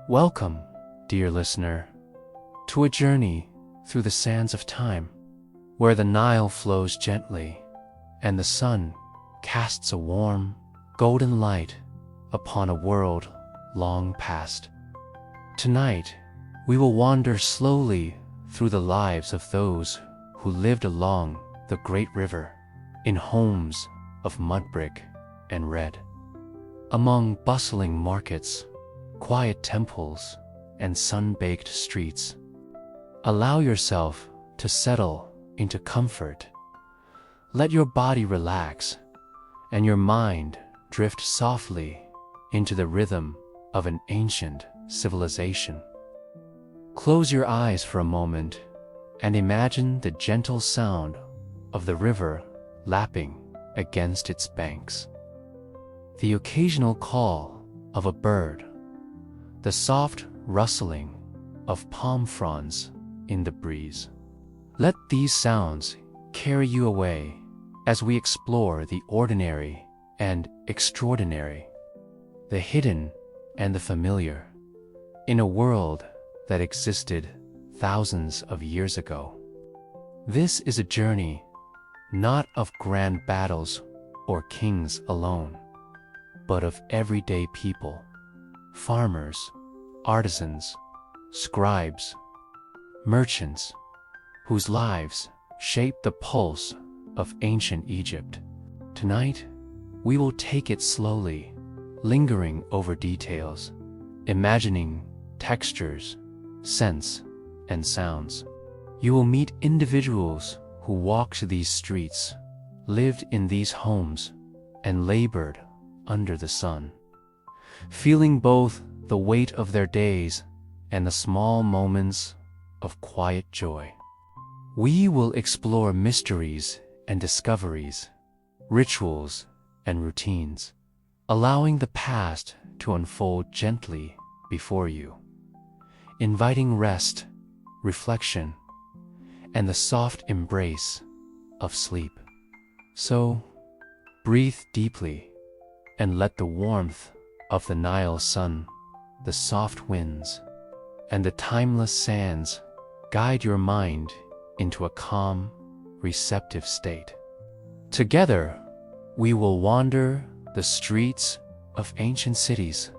Welcome, dear listener, to a journey through the sands of time, where the Nile flows gently and the sun casts a warm, golden light upon a world long past. Tonight, we will wander slowly through the lives of those who lived along the great river in homes of mud brick and red. Among bustling markets, quiet temples, and sun-baked streets. Allow yourself to settle into comfort. Let your body relax and your mind drift softly into the rhythm of an ancient civilization. Close your eyes for a moment and imagine the gentle sound of the river lapping against its banks. The occasional call of a bird, the soft rustling of palm fronds in the breeze. Let these sounds carry you away as we explore the ordinary and extraordinary, the hidden and the familiar, in a world that existed thousands of years ago. This is a journey not of grand battles or kings alone, but of everyday people, farmers, artisans, scribes, merchants, whose lives shaped the pulse of ancient Egypt. Tonight, we will take it slowly, lingering over details, imagining textures, scents, and sounds. You will meet individuals who walked these streets, lived in these homes, and labored under the sun, feeling both the weight of their days and the small moments of quiet joy. We will explore mysteries and discoveries, rituals and routines, allowing the past to unfold gently before you, inviting rest, reflection, and the soft embrace of sleep. So, breathe deeply and let the warmth of the Nile sun, the soft winds, and the timeless sands guide your mind into a calm, receptive state. Together, we will wander the streets of ancient cities,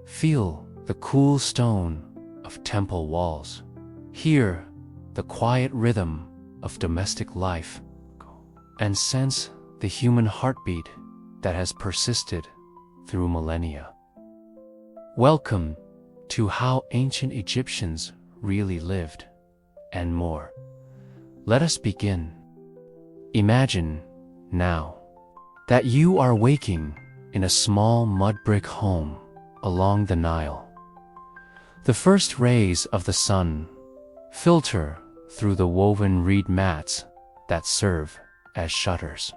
feel the cool stone of temple walls, hear the quiet rhythm of domestic life, and sense the human heartbeat that has persisted through millennia. Welcome to How Ancient Egyptians Really Lived, and more. Let us begin. Imagine, now, that you are waking in a small mud brick home along the Nile. The first rays of the sun filter through the woven reed mats that serve as shutters,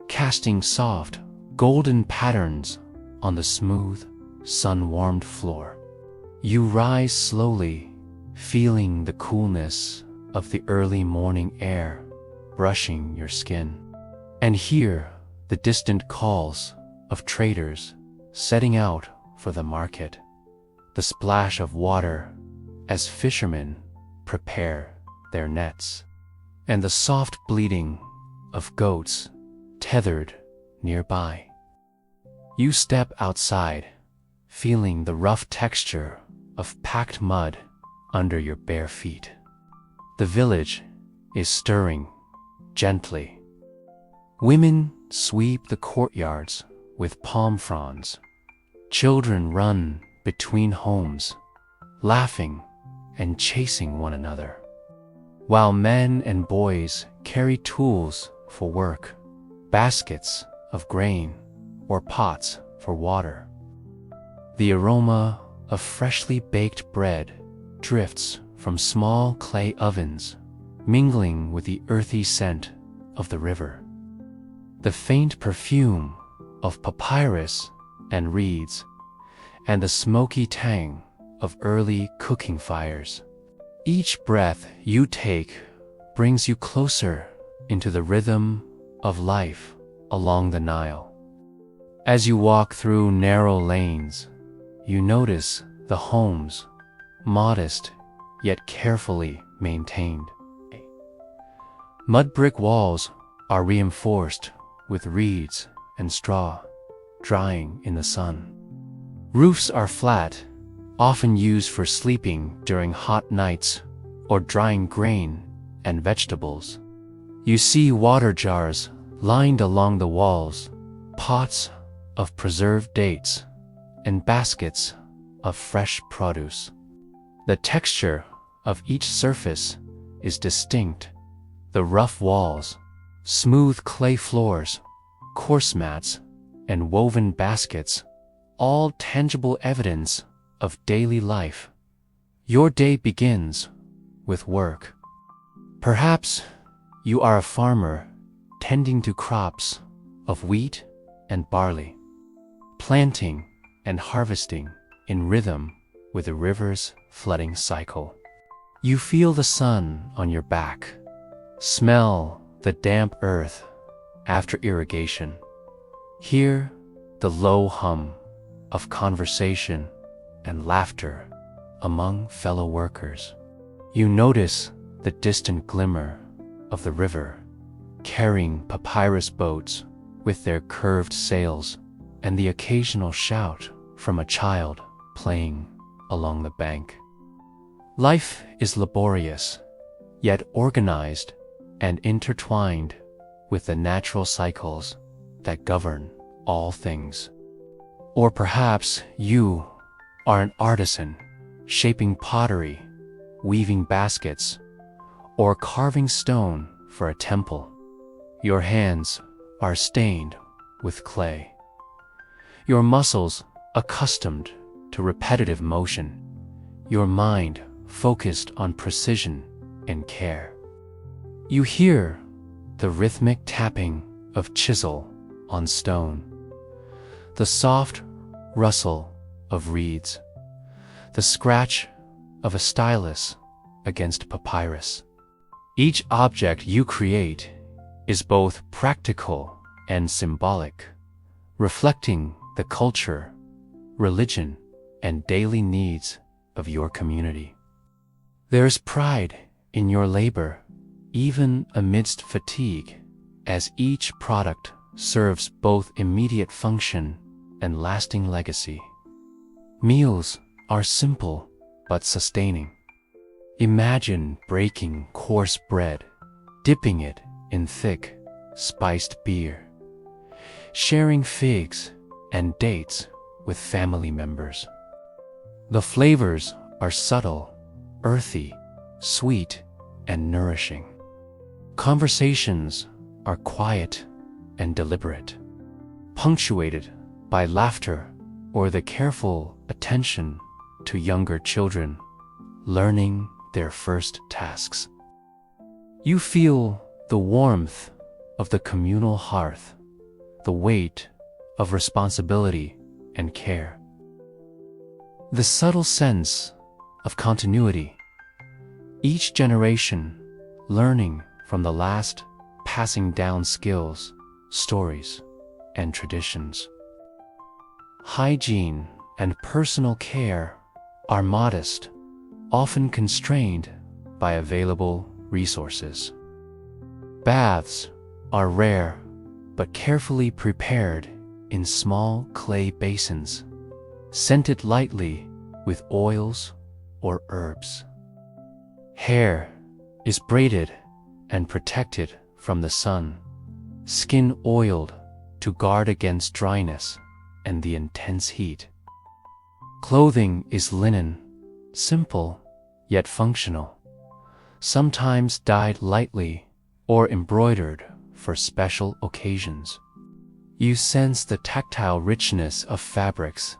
casting soft, golden patterns on the smooth, sun-warmed floor. You rise slowly, feeling the coolness of the early morning air brushing your skin, and hear the distant calls of traders setting out for the market, the splash of water as fishermen prepare their nets, and the soft bleating of goats tethered nearby. You step outside, feeling the rough texture of packed mud under your bare feet. The village is stirring gently. Women sweep the courtyards with palm fronds. Children run between homes, laughing and chasing one another, while men and boys carry tools for work, baskets of grain or pots for water. The aroma of freshly baked bread drifts from small clay ovens, mingling with the earthy scent of the river. The faint perfume of papyrus and reeds, and the smoky tang of early cooking fires Each breath you take brings you closer into the rhythm of life along the Nile. As you walk through narrow lanes, you notice the homes, modest yet carefully maintained. Mud brick walls are reinforced with reeds and straw, drying in the sun. Roofs are flat, often used for sleeping during hot nights or drying grain and vegetables. You see water jars lined along the walls, pots of preserved dates, and baskets of fresh produce. The texture of each surface is distinct. The rough walls, smooth clay floors, coarse mats, and woven baskets, all tangible evidence of daily life. Your day begins with work. Perhaps you are a farmer tending to crops of wheat and barley, planting and harvesting in rhythm with the river's flooding cycle. You feel the sun on your back, smell the damp earth after irrigation, hear the low hum of conversation and laughter among fellow workers. You notice the distant glimmer of the river, carrying papyrus boats with their curved sails, and the occasional shout from a child playing along the bank. Life is laborious, yet organized and intertwined with the natural cycles that govern all things. Or perhaps you are an artisan, shaping pottery, weaving baskets, or carving stone for a temple. Your hands are stained with clay, your muscles accustomed to repetitive motion, your mind focused on precision and care. You hear the rhythmic tapping of chisel on stone, the soft rustle of reeds, the scratch of a stylus against papyrus. Each object you create is both practical and symbolic, reflecting the culture, religion, and daily needs of your community. There is pride in your labor, even amidst fatigue, as each product serves both immediate function and lasting legacy. Meals are simple but sustaining. Imagine breaking coarse bread, dipping it in thick, spiced beer, sharing figs and dates with family members. The flavors are subtle, earthy, sweet, and nourishing. Conversations are quiet and deliberate, punctuated by laughter or the careful attention to younger children learning their first tasks. You feel the warmth of the communal hearth, the weight of responsibility and care. The subtle sense of continuity, each generation learning from the last, passing down skills, stories, and traditions. Hygiene and personal care are modest, often constrained by available resources. Baths are rare, but carefully prepared in small clay basins, scented lightly with oils or herbs. Hair is braided and protected from the sun, skin oiled to guard against dryness and the intense heat. Clothing is linen, simple yet functional, sometimes dyed lightly or embroidered for special occasions. You sense the tactile richness of fabrics,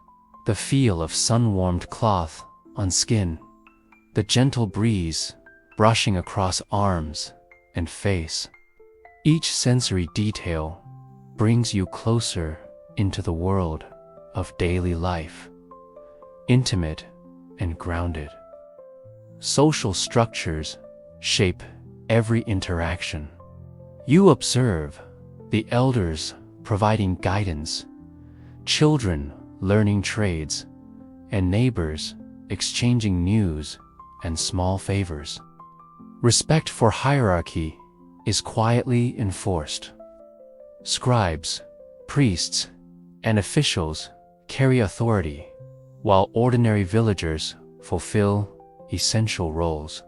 the feel of sun-warmed cloth on skin, the gentle breeze brushing across arms and face. Each sensory detail brings you closer into the world of daily life, intimate and grounded. social structures shape every interaction. You observe the elders providing guidance, children learning trades, and neighbors exchanging news and small favors. Respect for hierarchy is quietly enforced. Scribes, priests, and officials carry authority, while ordinary villagers fulfill essential roles.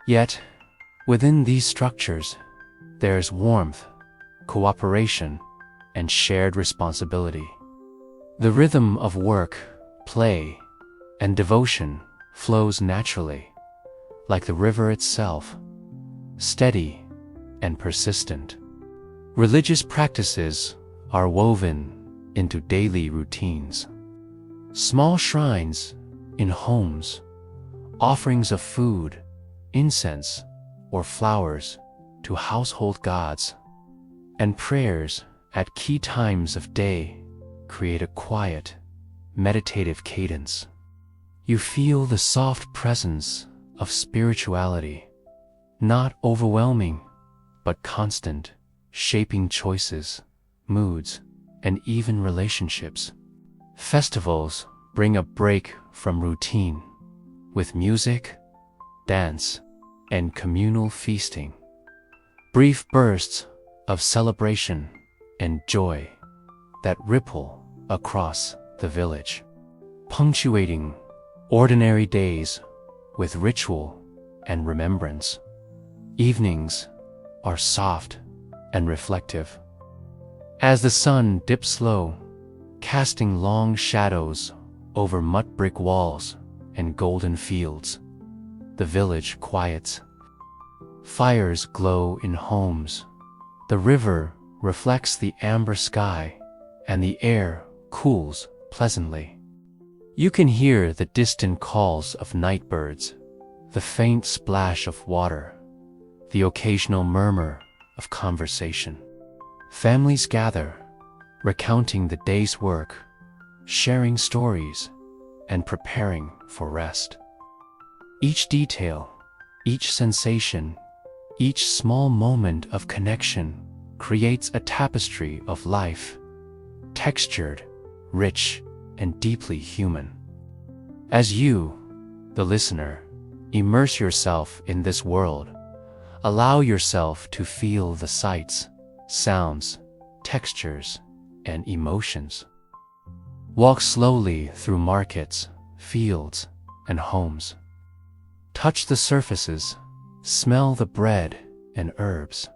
Yet, within these structures, there's warmth, cooperation, and shared responsibility. The rhythm of work, play, and devotion flows naturally, like the river itself, steady and persistent. Religious practices are woven into daily routines. Small shrines in homes, offerings of food, incense, or flowers to household gods, and prayers at key times of day create a quiet, meditative cadence. You feel the soft presence of spirituality, not overwhelming, but constant, shaping choices, moods, and even relationships. Festivals bring a break from routine, with music, dance, and communal feasting. Brief bursts of celebration and joy that ripple across the village, punctuating ordinary days with ritual and remembrance. Evenings are soft and reflective. As the sun dips low, casting long shadows over mud brick walls and golden fields, the village quiets. Fires glow in homes, the river reflects the amber sky, and the air cools pleasantly. You can hear the distant calls of night birds, the faint splash of water, the occasional murmur of conversation. Families gather, recounting the day's work, sharing stories, and preparing for rest. Each detail, each sensation, each small moment of connection creates a tapestry of life, textured, rich, and deeply human. As you, the listener, immerse yourself in this world, allow yourself to feel the sights, sounds, textures, and emotions. Walk slowly through markets, fields, and homes. Touch the surfaces, smell the bread and herbs.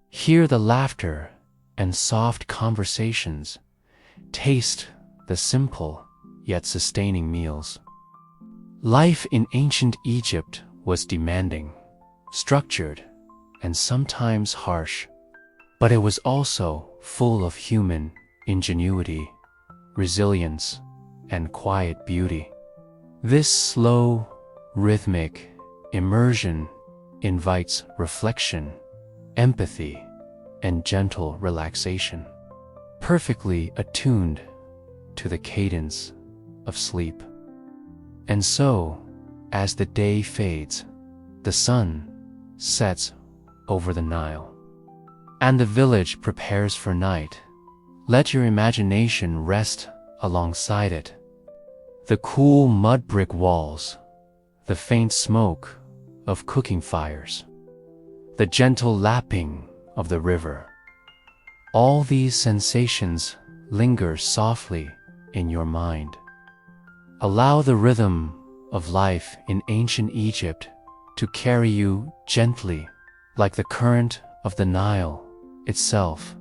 Hear the laughter and soft conversations. Taste the simple yet sustaining meals. Life in ancient Egypt was demanding, structured, and sometimes harsh, but it was also full of human ingenuity, resilience, and quiet beauty. This slow, rhythmic immersion invites reflection, empathy, and gentle relaxation, perfectly attuned to the cadence of sleep. And so, as the day fades, the sun sets over the Nile, and the village prepares for night. Let your imagination rest alongside it. The cool mud brick walls, the faint smoke of cooking fires, the gentle lapping of the river. All these sensations linger softly in your mind. Allow the rhythm of life in ancient Egypt to carry you gently, like the current of the Nile itself,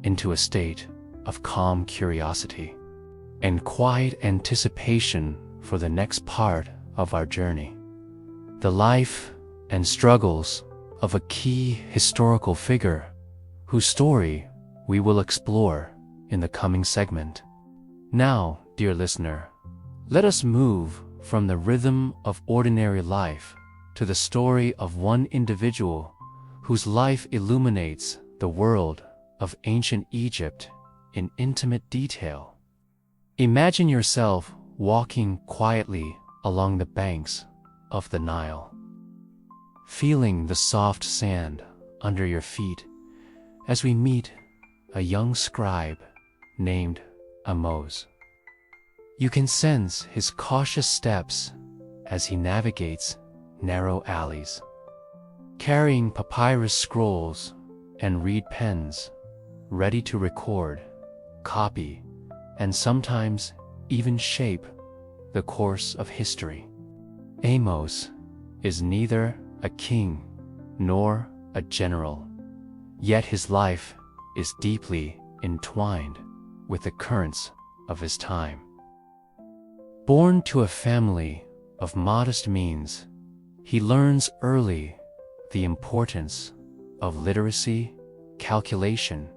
into a state of calm curiosity and quiet anticipation for the next part of our journey. The life and struggles of a key historical figure whose story we will explore in the coming segment. Now, dear listener, let us move from the rhythm of ordinary life to the story of one individual whose life illuminates the world of ancient Egypt in intimate detail. Imagine yourself walking quietly along the banks of the Nile. Feeling the soft sand under your feet as we meet a young scribe named Amos. You can sense his cautious steps as he navigates narrow alleys, carrying papyrus scrolls and reed pens, ready to record, copy, and sometimes even shape the course of history. Amos is neither a king nor a general, yet his life is deeply entwined with the currents of his time. Born to a family of modest means, he learns early the importance of literacy, calculation.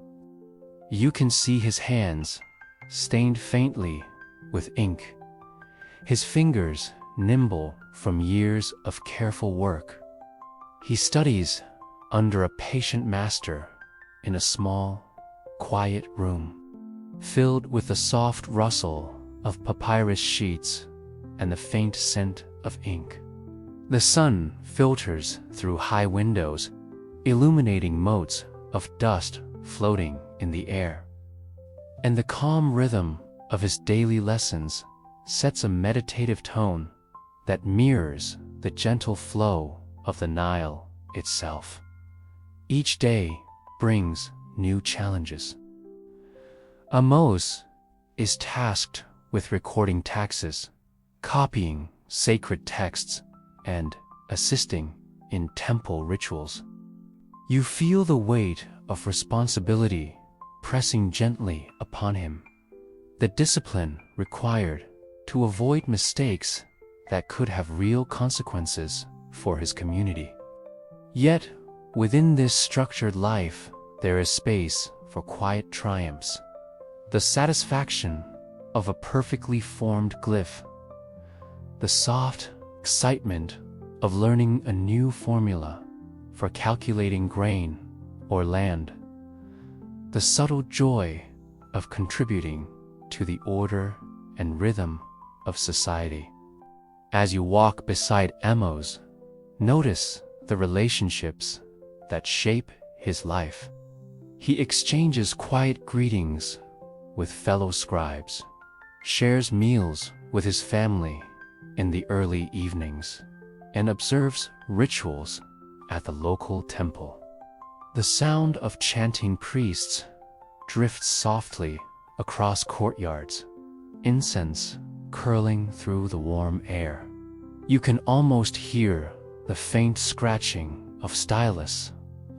You can see his hands stained faintly with ink, his fingers nimble from years of careful work. He studies under a patient master in a small, quiet room, filled with the soft rustle of papyrus sheets and the faint scent of ink. The sun filters through high windows, illuminating motes of dust floating in the air. And the calm rhythm of his daily lessons sets a meditative tone that mirrors the gentle flow of the Nile itself. Each day brings new challenges. Amos is tasked with recording taxes, copying sacred texts, and assisting in temple rituals. You feel the weight of responsibility pressing gently upon him, the discipline required to avoid mistakes that could have real consequences for his community. Yet, within this structured life, there is space for quiet triumphs. The satisfaction of a perfectly formed glyph, the soft excitement of learning a new formula for calculating grain or land, the subtle joy of contributing to the order and rhythm of society. As you walk beside Amos, notice the relationships that shape his life. He exchanges quiet greetings with fellow scribes, shares meals with his family in the early evenings, and observes rituals at the local temple. The sound of chanting priests drifts softly across courtyards, incense curling through the warm air. You can almost hear the faint scratching of stylus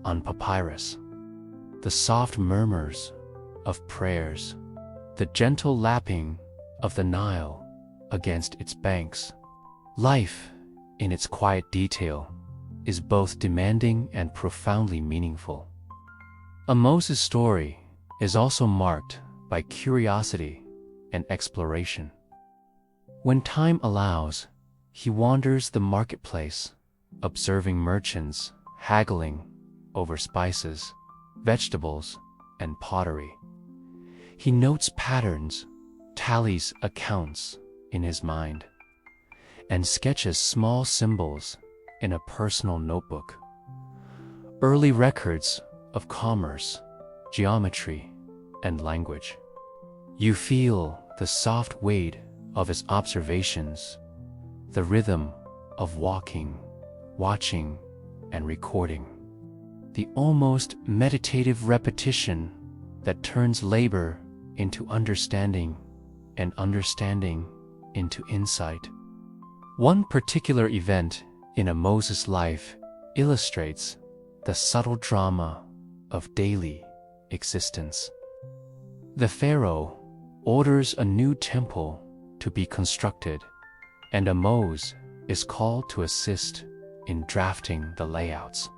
on papyrus, the soft murmurs of prayers, the gentle lapping of the Nile against its banks. Life, in its quiet detail, is both demanding and profoundly meaningful. Amos's story is also marked by curiosity and exploration. When time allows, he wanders the marketplace, observing merchants haggling over spices, vegetables, and pottery. He notes patterns, tallies accounts in his mind, and sketches small symbols in a personal notebook. Early records of commerce, geometry, and language. You feel the soft weight of his observations, the rhythm of walking, watching, and recording. The almost meditative repetition that turns labor into understanding and understanding into insight. One particular event in Amos's life illustrates the subtle drama of daily existence. The Pharaoh orders a new temple to be constructed, and Amos is called to assist in drafting the layouts,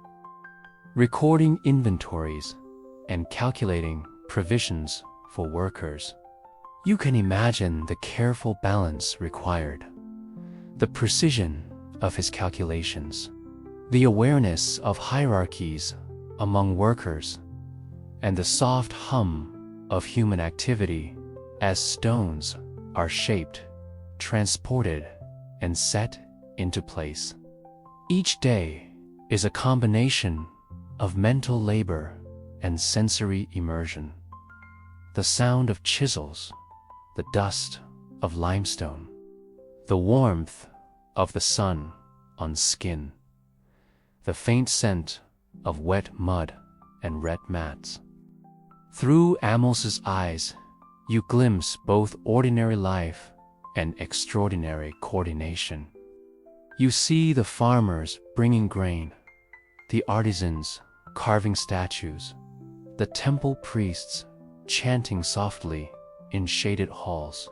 recording inventories, and calculating provisions for workers. You can imagine the careful balance required, the precision of his calculations, the awareness of hierarchies among workers, and the soft hum of human activity as stones are shaped, transported, and set into place. Each day is a combination of mental labor and sensory immersion. The sound of chisels, the dust of limestone, the warmth of the sun on skin, the faint scent of wet mud and red mats. Through Amos's eyes, you glimpse both ordinary life and extraordinary coordination. You see the farmers bringing grain, the artisans carving statues, the temple priests chanting softly in shaded halls.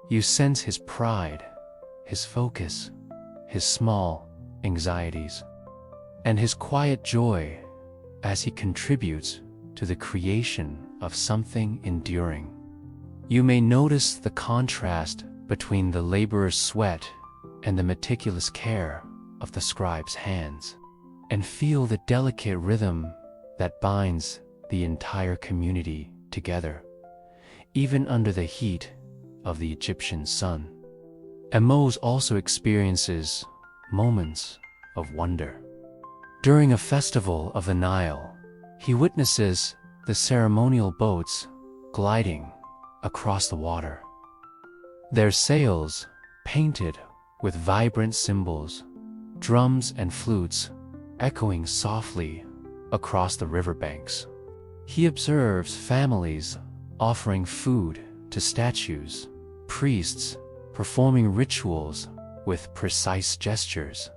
You sense his pride, his focus, his small anxieties, and his quiet joy as he contributes to the creation of something enduring. You may notice the contrast between the laborer's sweat and the meticulous care of the scribe's hands, and feel the delicate rhythm that binds the entire community together, even under the heat of the Egyptian sun. Amos also experiences moments of wonder. During a festival of the Nile, he witnesses the ceremonial boats gliding across the water. Their sails painted with vibrant symbols, drums and flutes echoing softly across the riverbanks. He observes families offering food to statues, priests performing rituals with precise gestures,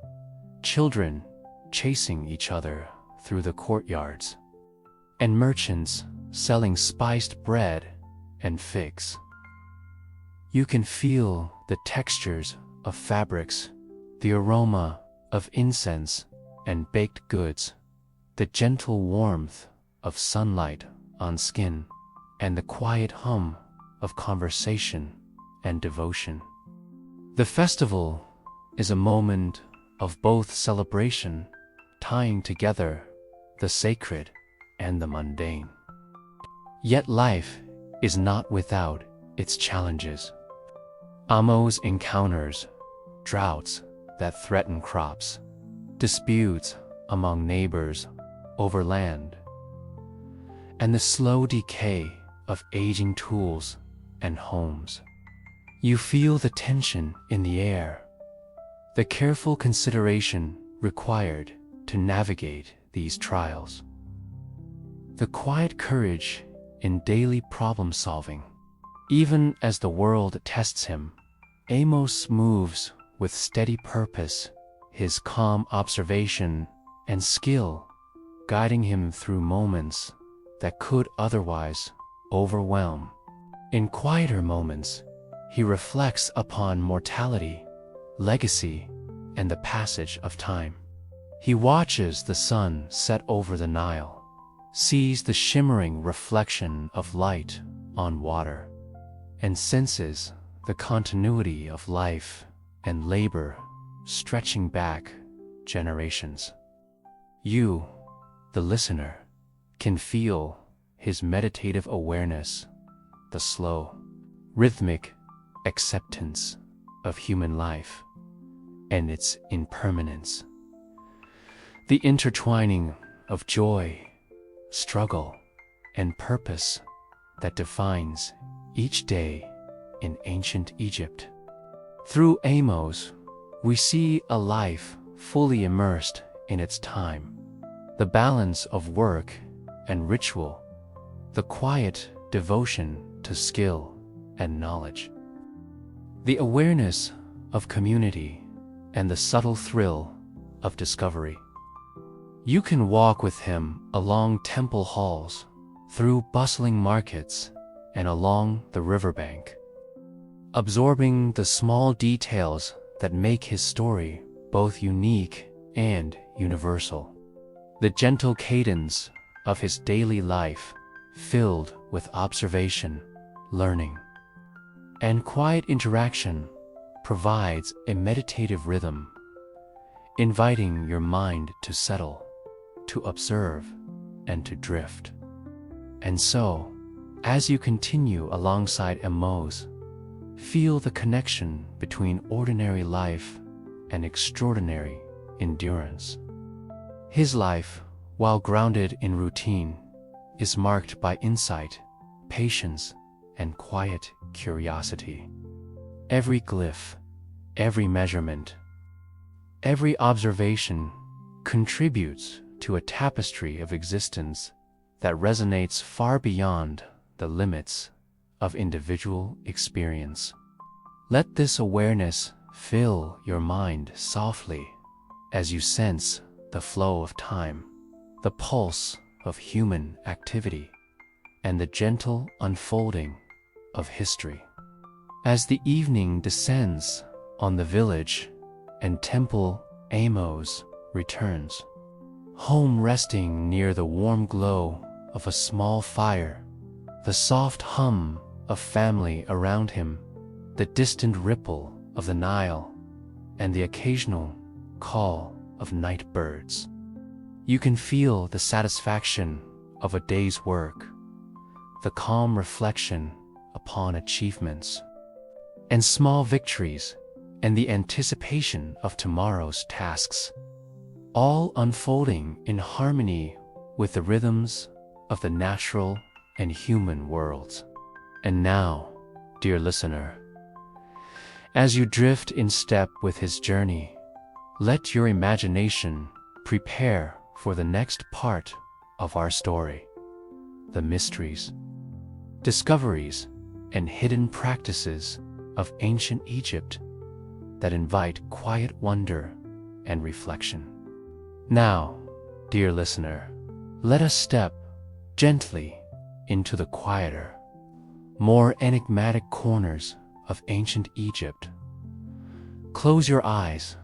children chasing each other through the courtyards, and merchants selling spiced bread and figs. You can feel the textures of fabrics, the aroma of incense and baked goods, the gentle warmth of sunlight on skin, and the quiet hum of conversation and devotion. The festival is a moment of both celebration, tying together the sacred and the mundane. Yet life is not without its challenges. Amos encounters droughts that threaten crops, disputes among neighbors over land, and the slow decay of aging tools and homes. You feel the tension in the air, the careful consideration required to navigate these trials, the quiet courage in daily problem solving. Even as the world tests him, Amos moves with steady purpose, his calm observation and skill guiding him through moments that could otherwise overwhelm. In quieter moments, he reflects upon mortality, legacy, and the passage of time. He watches the sun set over the Nile, sees the shimmering reflection of light on water, and senses the continuity of life and labor stretching back generations. You, the listener, can feel his meditative awareness, the slow, rhythmic acceptance of human life and its impermanence, the intertwining of joy, struggle, and purpose that defines each day in ancient Egypt. Through Amos, we see a life fully immersed in its time, the balance of work and ritual, the quiet devotion to skill and knowledge, the awareness of community, and the subtle thrill of discovery. You can walk with him along temple halls, through bustling markets, and along the riverbank, absorbing the small details that make his story both unique and universal. The gentle cadence of his daily life, filled with observation, learning, and quiet interaction, provides a meditative rhythm, inviting your mind to settle, to observe, and to drift. And so, as you continue alongside Amos, feel the connection between ordinary life and extraordinary endurance. His life, while grounded in routine, is marked by insight, patience, and quiet curiosity. Every glyph, every measurement, every observation contributes to a tapestry of existence that resonates far beyond the limits of individual experience. Let this awareness fill your mind softly as you sense the flow of time, the pulse of human activity, and the gentle unfolding of history. As the evening descends on the village and Temple Amos returns, home resting near the warm glow of a small fire, the soft hum of family around him, the distant ripple of the Nile, and the occasional call of night birds. You can feel the satisfaction of a day's work, the calm reflection upon achievements and small victories, and the anticipation of tomorrow's tasks, all unfolding in harmony with the rhythms of the natural and human worlds. And now, dear listener, as you drift in step with his journey, let your imagination prepare for the next part of our story: the mysteries, discoveries, and hidden practices of ancient Egypt that invite quiet wonder and reflection. Now, dear listener, let us step gently into the quieter, more enigmatic corners of ancient Egypt. Close your eyes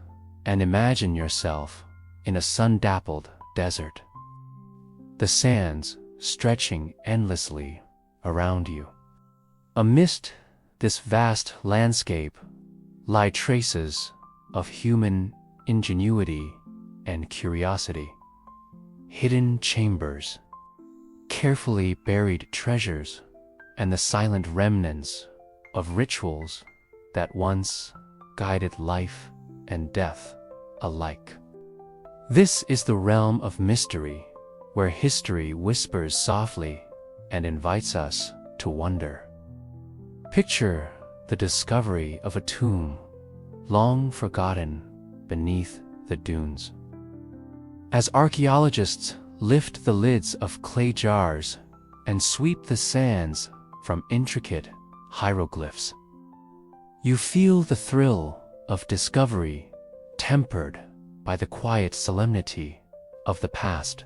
and imagine yourself in a sun-dappled desert, the sands stretching endlessly around you. Amidst this vast landscape lie traces of human ingenuity and curiosity, hidden chambers, carefully buried treasures, and the silent remnants of rituals that once guided life and death alike. This is the realm of mystery, where history whispers softly and invites us to wonder. Picture the discovery of a tomb long forgotten beneath the dunes. As archaeologists lift the lids of clay jars and sweep the sands from intricate hieroglyphs, you feel the thrill of discovery tempered by the quiet solemnity of the past.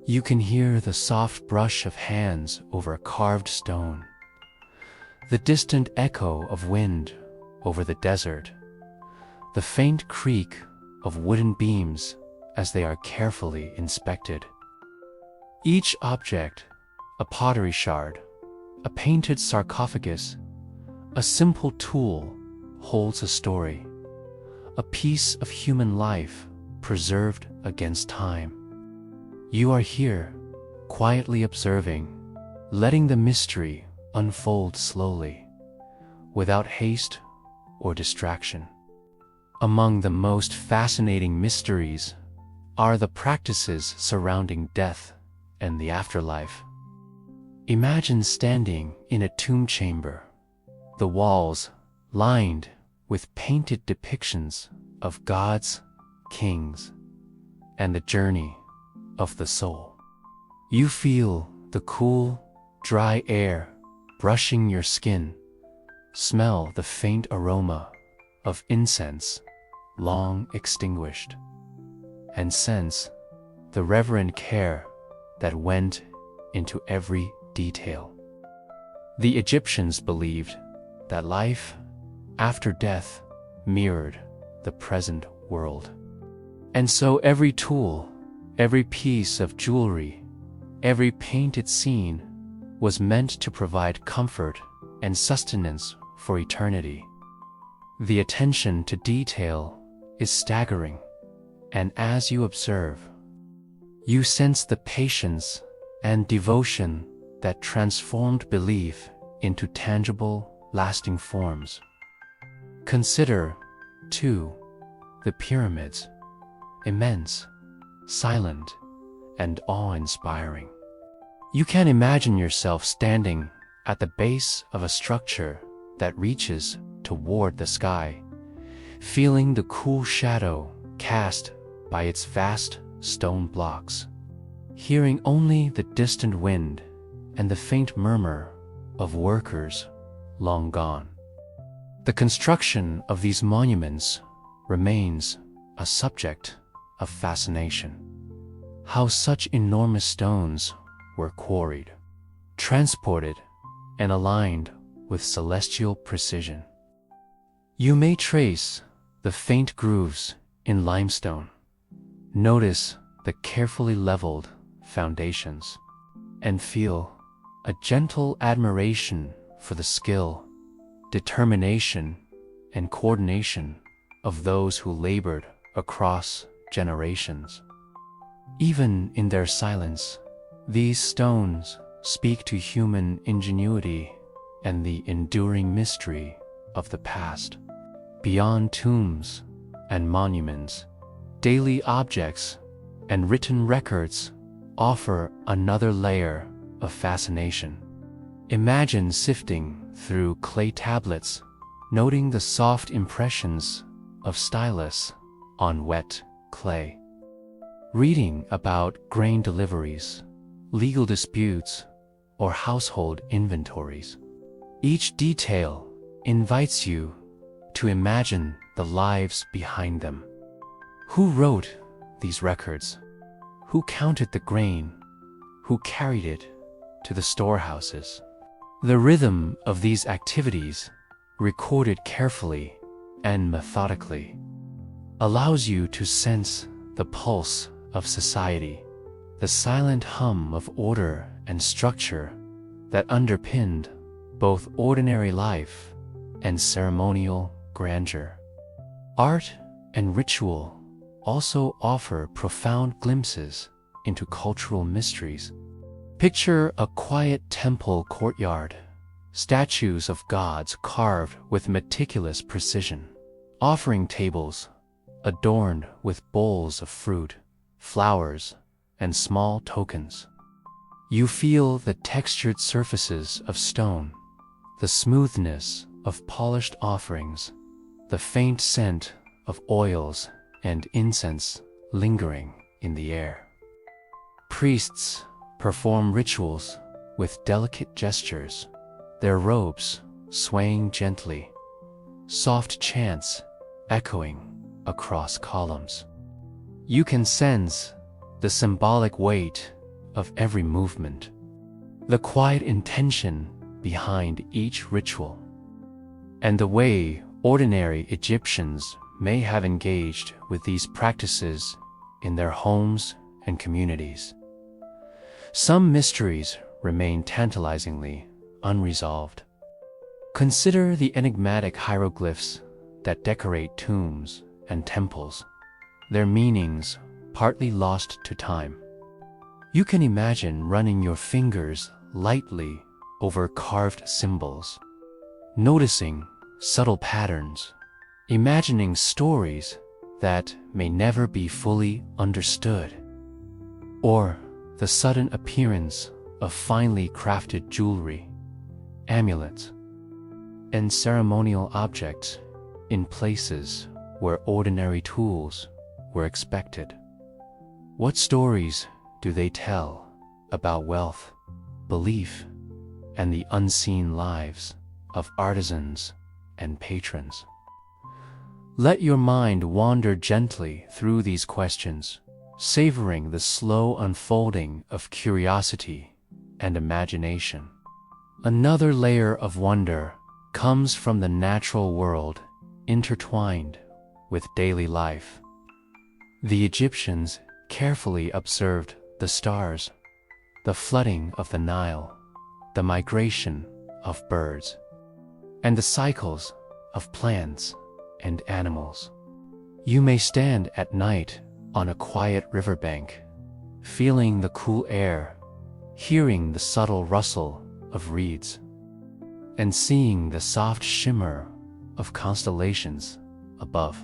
You can hear the soft brush of hands over carved stone, the distant echo of wind over the desert, the faint creak of wooden beams as they are carefully inspected. Each object, a pottery shard, a painted sarcophagus, a simple tool, holds a story, a piece of human life preserved against time. You are here, quietly observing, letting the mystery unfold slowly, without haste or distraction. Among the most fascinating mysteries are the practices surrounding death and the afterlife. Imagine standing in a tomb chamber, the walls lined with painted depictions of gods, kings, and the journey of the soul. You feel the cool, dry air brushing your skin, smell the faint aroma of incense long extinguished, and sense the reverent care that went into every detail. The Egyptians believed that life after death mirrored the present world. And so every tool, every piece of jewelry, every painted scene was meant to provide comfort and sustenance for eternity. The attention to detail is staggering, and as you observe, you sense the patience and devotion that transformed belief into tangible, lasting forms. Consider, too, the pyramids, immense, silent, and awe-inspiring. You can imagine yourself standing at the base of a structure that reaches toward the sky, feeling the cool shadow cast by its vast stone blocks, hearing only the distant wind and the faint murmur of workers long gone. The construction of these monuments remains a subject of fascination. How such enormous stones were quarried, transported, and aligned with celestial precision. You may trace the faint grooves in limestone, notice the carefully leveled foundations, and feel a gentle admiration for the skill, determination, and coordination of those who labored across generations. Even in their silence, these stones speak to human ingenuity and the enduring mystery of the past. Beyond tombs and monuments, daily objects and written records offer another layer of fascination. Imagine sifting through clay tablets, noting the soft impressions of stylus on wet clay. Reading about grain deliveries, legal disputes, or household inventories. Each detail invites you to imagine the lives behind them. Who wrote these records? Who counted the grain? Who carried it to the storehouses? The rhythm of these activities, recorded carefully and methodically, allows you to sense the pulse of society, the silent hum of order and structure that underpinned both ordinary life and ceremonial grandeur. Art and ritual also offer profound glimpses into cultural mysteries. Picture a quiet temple courtyard, statues of gods carved with meticulous precision, offering tables adorned with bowls of fruit, flowers, and small tokens. You feel the textured surfaces of stone, the smoothness of polished offerings, the faint scent of oils and incense lingering in the air. Priests perform rituals with delicate gestures, their robes swaying gently, soft chants echoing across columns. You can sense the symbolic weight of every movement, the quiet intention behind each ritual, and the way ordinary Egyptians may have engaged with these practices in their homes and communities. Some mysteries remain tantalizingly unresolved. Consider the enigmatic hieroglyphs that decorate tombs and temples, their meanings partly lost to time. You can imagine running your fingers lightly over carved symbols, noticing subtle patterns, imagining stories that may never be fully understood, or the sudden appearance of finely crafted jewelry, amulets, and ceremonial objects in places where ordinary tools were expected. What stories do they tell about wealth, belief, and the unseen lives of artisans and patrons? Let your mind wander gently through these questions, savoring the slow unfolding of curiosity and imagination. Another layer of wonder comes from the natural world intertwined with daily life. The Egyptians carefully observed the stars, the flooding of the Nile, the migration of birds, and the cycles of plants and animals. You may stand at night on a quiet riverbank, feeling the cool air, hearing the subtle rustle of reeds, and seeing the soft shimmer of constellations above.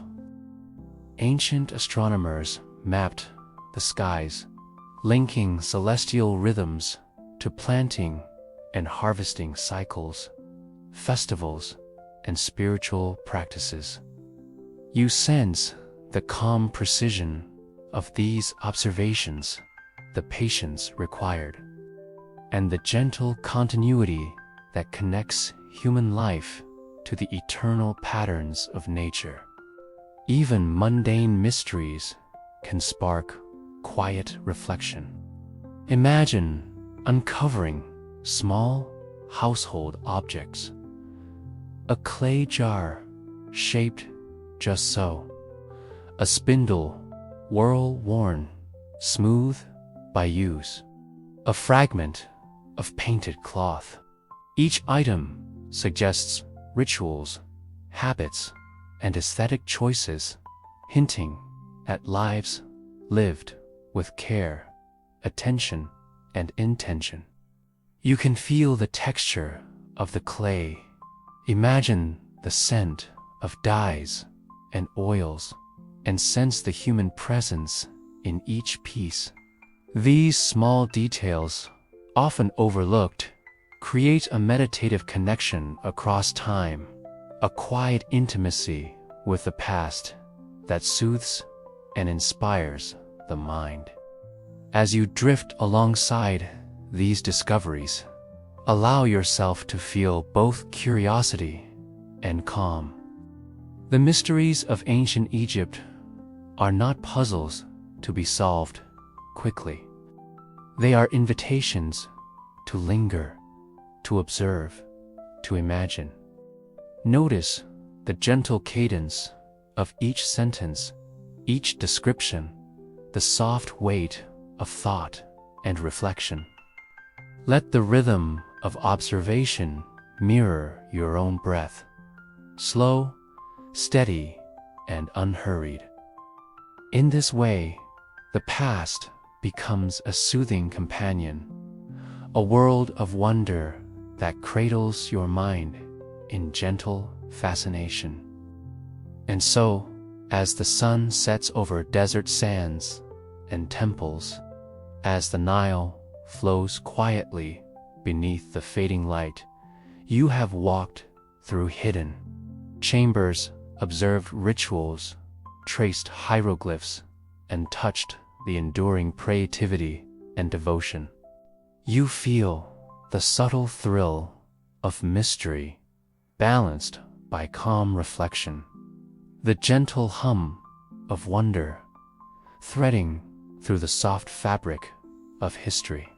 ancient astronomers mapped the skies, linking celestial rhythms to planting and harvesting cycles, festivals, and spiritual practices. You sense the calm precision of these observations, the patience required, and the gentle continuity that connects human life to the eternal patterns of nature. Even mundane mysteries can spark quiet reflection. Imagine uncovering small household objects. A clay jar shaped just so. A spindle worn, smooth by use. A fragment of painted cloth. Each item suggests rituals, habits, and aesthetic choices, hinting at lives lived with care, attention, and intention. You can feel the texture of the clay. Imagine the scent of dyes and oils, and sense the human presence in each piece. These small details, often overlooked, create a meditative connection across time, a quiet intimacy with the past that soothes and inspires the mind. As you drift alongside these discoveries, allow yourself to feel both curiosity and calm. The mysteries of ancient Egypt are not puzzles to be solved quickly. They are invitations to linger, to observe, to imagine. Notice the gentle cadence of each sentence, each description, the soft weight of thought and reflection. Let the rhythm of observation mirror your own breath, slow, steady, and unhurried. In this way, the past becomes a soothing companion, a world of wonder that cradles your mind in gentle fascination. And so, as the sun sets over desert sands and temples, as the Nile flows quietly beneath the fading light, you have walked through hidden chambers, observed rituals, traced hieroglyphs, and touched the enduring creativity and devotion. You feel the subtle thrill of mystery balanced by calm reflection, the gentle hum of wonder threading through the soft fabric of history.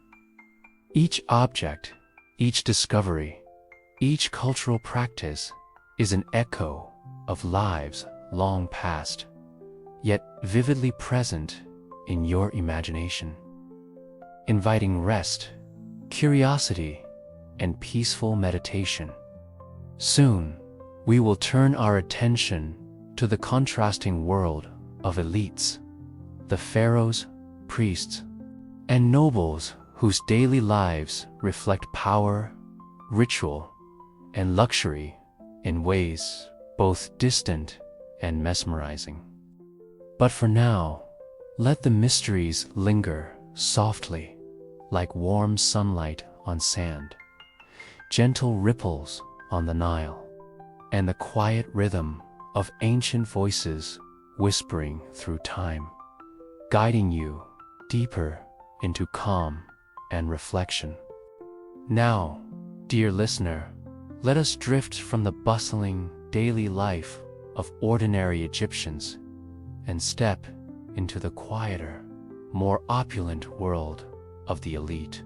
Each object, each discovery, each cultural practice is an echo of lives long past, yet vividly present in your imagination, inviting rest, curiosity, and peaceful meditation. Soon, we will turn our attention to the contrasting world of elites, the pharaohs, priests, and nobles whose daily lives reflect power, ritual, and luxury in ways both distant and mesmerizing. But for now, let the mysteries linger softly, like warm sunlight on sand, gentle ripples on the Nile, and the quiet rhythm of ancient voices whispering through time, guiding you deeper into calm and reflection. Now, dear listener, let us drift from the bustling daily life of ordinary Egyptians and step into the quieter, more opulent world of the elite.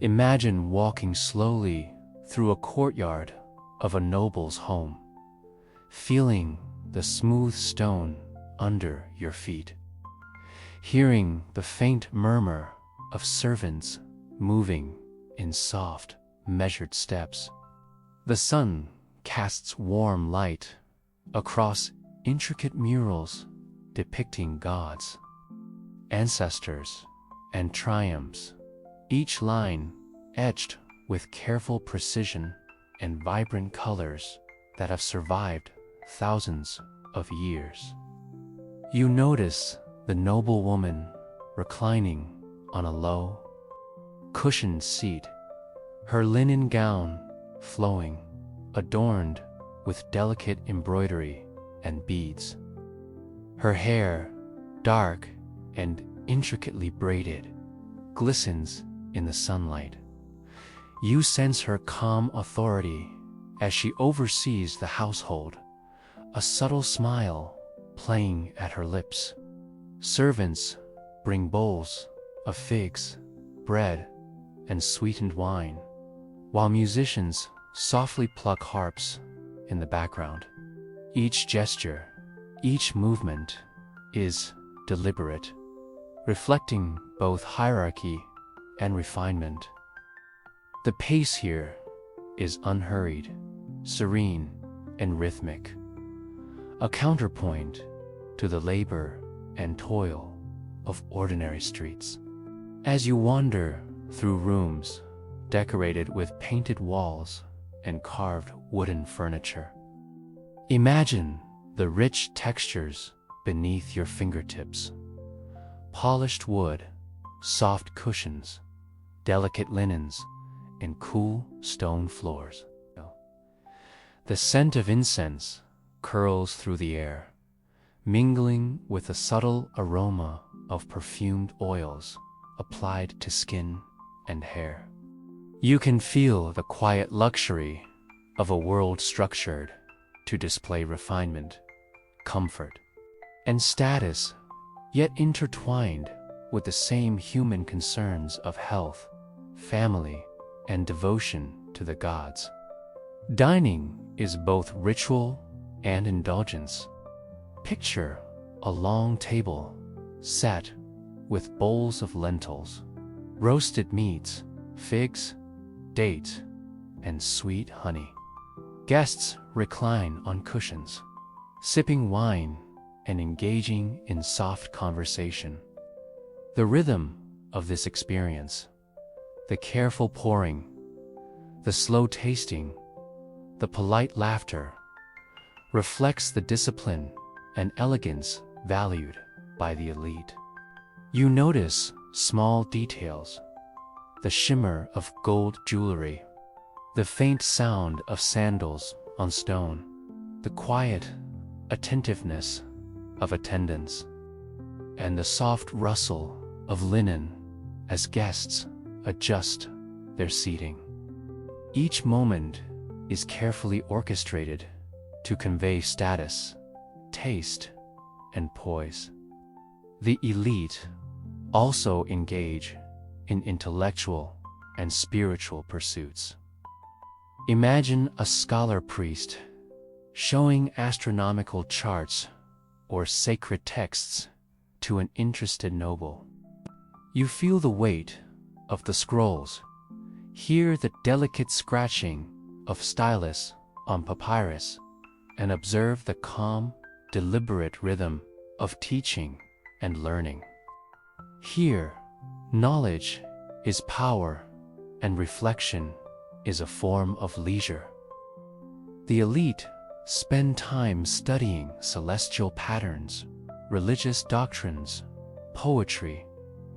Imagine walking slowly through a courtyard of a noble's home, feeling the smooth stone under your feet, hearing the faint murmur of servants moving in soft, measured steps. The sun casts warm light across intricate murals depicting gods, ancestors, and triumphs, each line etched with careful precision and vibrant colors that have survived thousands of years. You notice the noble woman reclining on a low, cushioned seat, her linen gown flowing, adorned with delicate embroidery and beads. Her hair, dark and intricately braided, glistens in the sunlight. You sense her calm authority as she oversees the household, a subtle smile playing at her lips. Servants bring bowls of figs, bread, and sweetened wine, while musicians softly pluck harps in the background. Each gesture, each movement is deliberate, reflecting both hierarchy and refinement. The pace here is unhurried, serene, and rhythmic, a counterpoint to the labor and toil of ordinary streets. As you wander through rooms decorated with painted walls and carved wooden furniture, imagine the rich textures beneath your fingertips: polished wood, soft cushions, delicate linens, and cool stone floors. The scent of incense curls through the air, mingling with the subtle aroma of perfumed oils applied to skin and hair. You can feel the quiet luxury of a world structured to display refinement, comfort, and status, yet intertwined with the same human concerns of health, family, and devotion to the gods. Dining is both ritual and indulgence. Picture a long table set with bowls of lentils, roasted meats, figs, dates, and sweet honey. Guests recline on cushions, sipping wine and engaging in soft conversation. The rhythm of this experience, the careful pouring, the slow tasting, the polite laughter, reflects the discipline and elegance valued by the elite. You notice small details: the shimmer of gold jewelry, the faint sound of sandals on stone, the quiet attentiveness of attendants, and the soft rustle of linen as guests adjust their seating. Each moment is carefully orchestrated to convey status, taste, and poise. The elite also engage in intellectual and spiritual pursuits. Imagine a scholar priest showing astronomical charts or sacred texts to an interested noble. You feel the weight of the scrolls, hear the delicate scratching of stylus on papyrus, and observe the calm, deliberate rhythm of teaching and learning. Here, knowledge is power, and reflection is a form of leisure. The elite spend time studying celestial patterns, religious doctrines, poetry,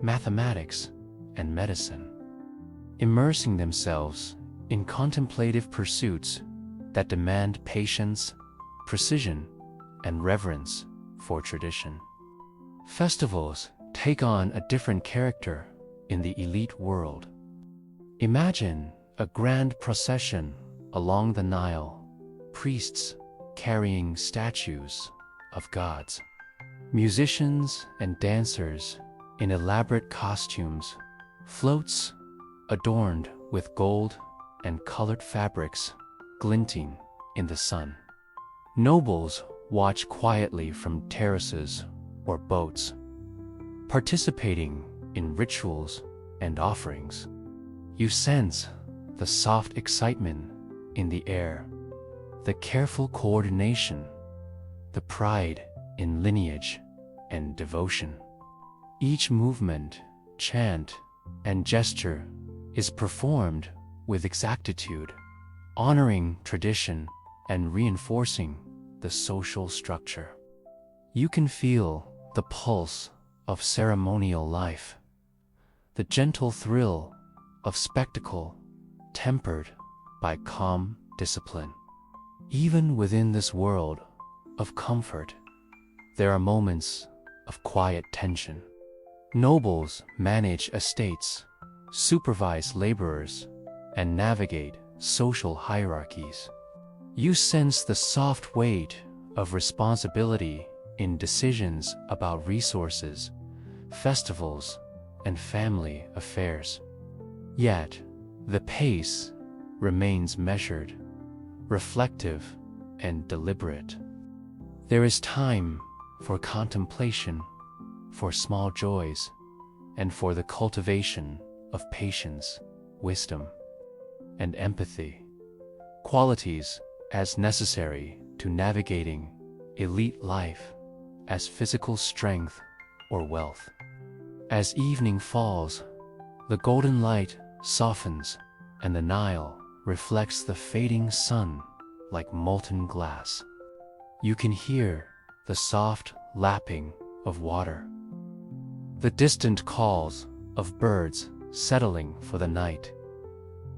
mathematics, and medicine, immersing themselves in contemplative pursuits that demand patience, precision, and reverence for tradition. Festivals take on a different character in the elite world. Imagine a grand procession along the Nile, priests carrying statues of gods, musicians and dancers in elaborate costumes, floats adorned with gold and colored fabrics glinting in the sun. Nobles watch quietly from terraces or boats, participating in rituals and offerings. You sense the soft excitement in the air, the careful coordination, the pride in lineage and devotion. Each movement, chant, and gesture is performed with exactitude, honoring tradition and reinforcing the social structure. You can feel the pulse of ceremonial life, the gentle thrill of spectacle tempered by calm discipline. Even within this world of comfort, there are moments of quiet tension. Nobles manage estates, supervise laborers, and navigate social hierarchies. You sense the soft weight of responsibility in decisions about resources, festivals, and family affairs. Yet, the pace remains measured, reflective, and deliberate. There is time for contemplation, for small joys, and for the cultivation of patience, wisdom, and empathy, qualities as necessary to navigating elite life as physical strength or wealth. As evening falls, the golden light softens, and the Nile reflects the fading sun like molten glass. You can hear the soft lapping of water, the distant calls of birds settling for the night,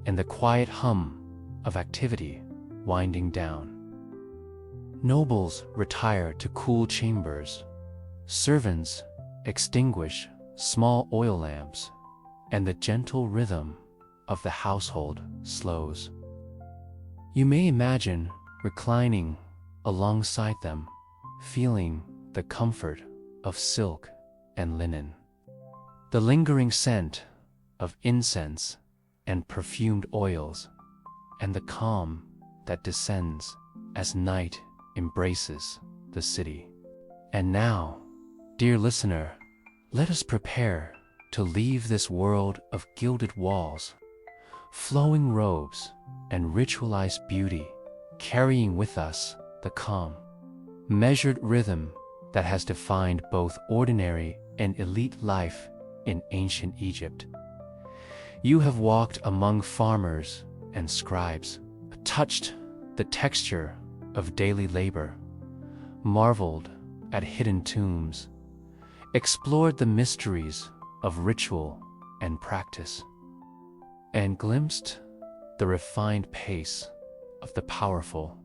and the quiet hum of activity winding down. Nobles retire to cool chambers, servants extinguish small oil lamps, and the gentle rhythm of the household slows. You may imagine reclining alongside them, feeling the comfort of silk and linen, the lingering scent of incense and perfumed oils, and the calm that descends as night embraces the city. And now, dear listener, let us prepare to leave this world of gilded walls, flowing robes, and ritualized beauty, carrying with us the calm, measured rhythm that has defined both ordinary and elite life in ancient Egypt. You have walked among farmers and scribes, touched the texture of daily labor, marveled at hidden tombs, explored the mysteries of ritual and practice, and glimpsed the refined pace of the powerful.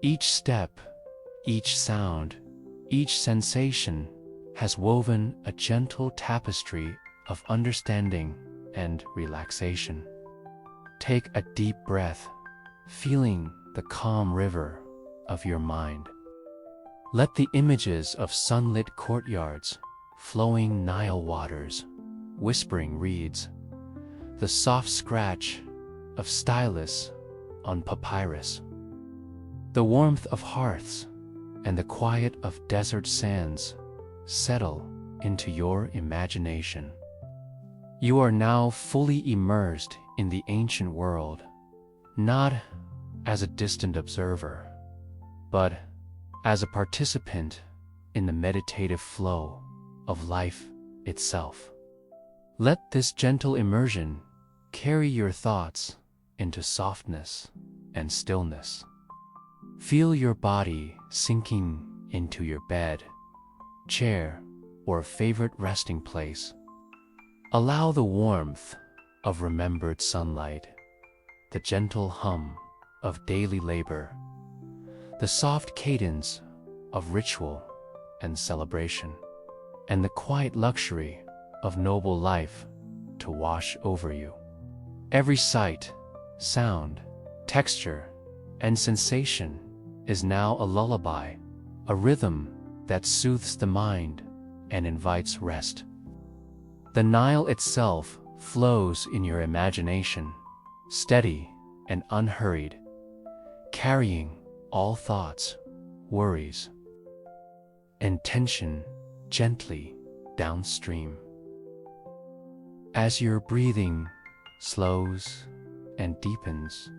Each step, each sound, each sensation has woven a gentle tapestry of understanding and relaxation. Take a deep breath, feeling the calm river of your mind. Let the images of sunlit courtyards, flowing Nile waters, whispering reeds, the soft scratch of stylus on papyrus, the warmth of hearths, and the quiet of desert sands settle into your imagination. You are now fully immersed in the ancient world, not as a distant observer, but as a participant in the meditative flow of life itself. Let this gentle immersion carry your thoughts into softness and stillness. Feel your body sinking into your bed, chair, or favorite resting place. Allow the warmth of remembered sunlight, the gentle hum of daily labor, the soft cadence of ritual and celebration, and the quiet luxury of noble life to wash over you. Every sight, sound, texture, and sensation is now a lullaby, a rhythm that soothes the mind and invites rest. The Nile itself flows in your imagination, steady and unhurried, carrying all thoughts, worries, and tension gently downstream. As your breathing slows and deepens,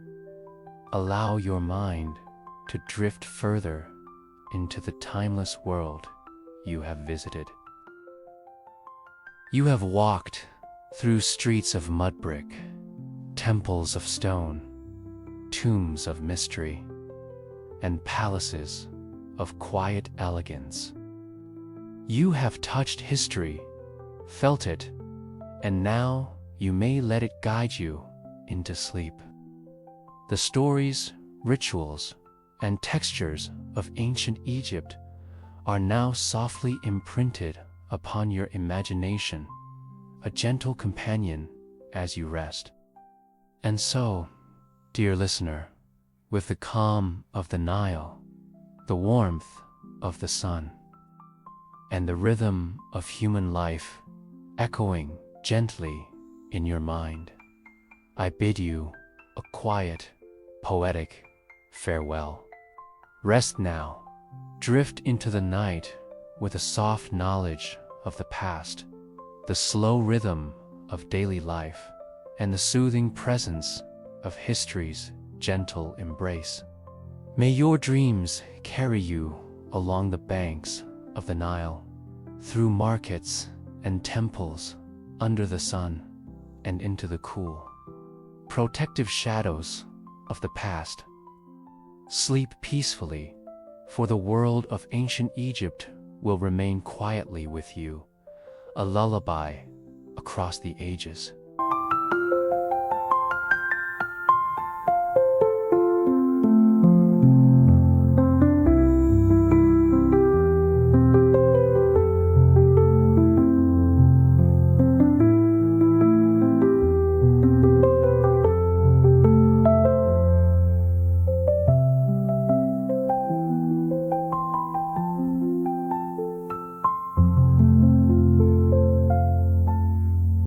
allow your mind to drift further into the timeless world you have visited. You have walked through streets of mud brick, temples of stone, tombs of mystery, and palaces of quiet elegance. You have touched history, felt it, and now you may let it guide you into sleep. The stories, rituals, and textures of ancient Egypt are now softly imprinted upon your imagination, a gentle companion as you rest. And so, dear listener, with the calm of the Nile, the warmth of the sun, and the rhythm of human life echoing gently in your mind, I bid you a quiet, poetic farewell. Rest now, drift into the night with a soft knowledge of the past, the slow rhythm of daily life, and the soothing presence of history's gentle embrace. May your dreams carry you along the banks of the Nile, through markets and temples, under the sun, and into the cool, protective shadows of the past. Sleep peacefully, for the world of ancient Egypt will remain quietly with you, a lullaby across the ages.